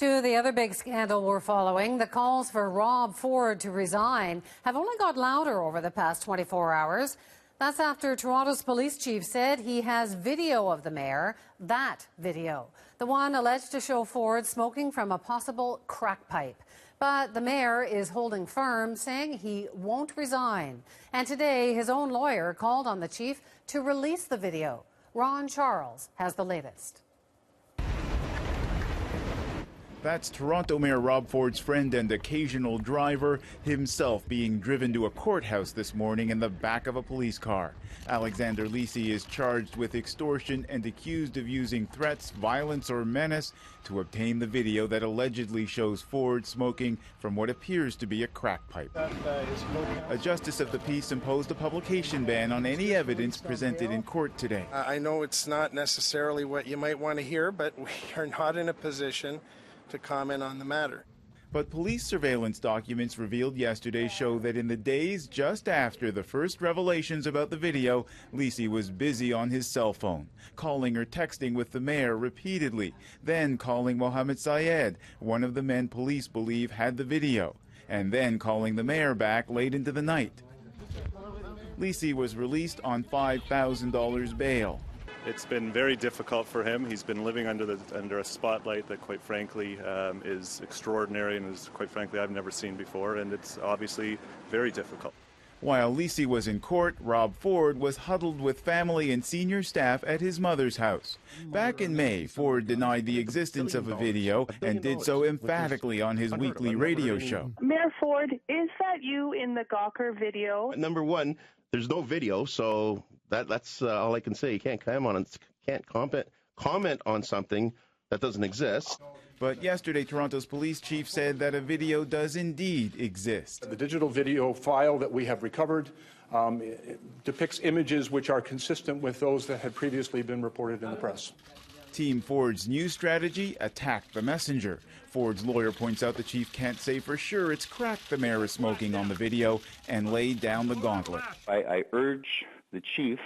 To the other big scandal we're following, the calls for Rob Ford to resign have only got louder over the past 24 hours. That's after Toronto's police chief said he has video of the mayor, that video, the one alleged to show Ford smoking from a possible crack pipe. But the mayor is holding firm, saying he won't resign. And today, his own lawyer called on the chief to release the video. Ron Charles has the latest. That's Toronto Mayor Rob Ford's friend and occasional driver, himself being driven to a courthouse this morning in the back of a police car. Alexander Lisi is charged with extortion and accused of using threats, violence, or menace to obtain the video that allegedly shows Ford smoking from what appears to be a crack pipe. A justice of the peace imposed a publication ban on any evidence presented in court today. I know it's not necessarily what you might want to hear, but we are not in a position to comment on the matter. But police surveillance documents revealed yesterday show that in the days just after the first revelations about the video, Lisi was busy on his cell phone, calling or texting with the mayor repeatedly, then calling Mohammed Syed, one of the men police believe had the video, and then calling the mayor back late into the night. Lisi was released on $5,000 bail. It's been very difficult for him. He's been living under a spotlight that, quite frankly, is extraordinary and is, quite frankly, I've never seen before, and it's obviously very difficult. While Lisi was in court, Rob Ford was huddled with family and senior staff at his mother's house. Back in May, Ford denied the existence of a video and did so emphatically on his weekly radio show. Mayor Ford, is that you in the Gawker video? Number one, there's no video, so that's all I can say. You can't comment on something that doesn't exist. But yesterday, Toronto's police chief said that a video does indeed exist. The digital video file that we have recovered depicts images which are consistent with those that had previously been reported in the press. Team Ford's new strategy, attack the messenger. Ford's lawyer points out the chief can't say for sure it's crack the mayor is smoking on the video and laid down the gauntlet. I urge the chief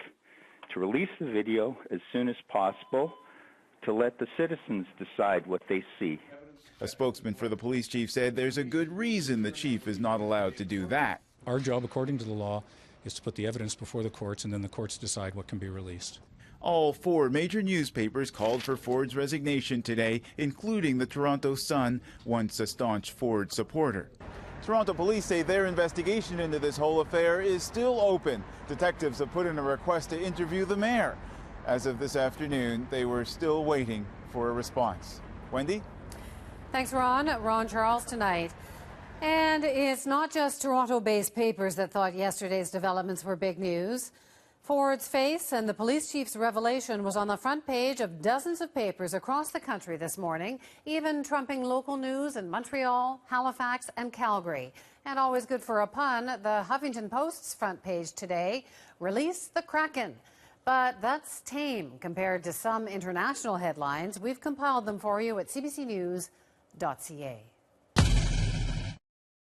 to release the video as soon as possible to let the citizens decide what they see. A spokesman for the police chief said there's a good reason the chief is not allowed to do that. Our job, according to the law, is to put the evidence before the courts, and then the courts decide what can be released. All four major newspapers called for Ford's resignation today, including the Toronto Sun, once a staunch Ford supporter. Toronto police say their investigation into this whole affair is still open. Detectives have put in a request to interview the mayor. As of this afternoon, they were still waiting for a response. Wendy? Thanks, Ron. Ron Charles tonight. And it's not just Toronto-based papers that thought yesterday's developments were big news. Ford's face and the police chief's revelation was on the front page of dozens of papers across the country this morning, even trumping local news in Montreal, Halifax, and Calgary. And always good for a pun, the Huffington Post's front page today, release the Kraken. But that's tame compared to some international headlines. We've compiled them for you at cbcnews.ca.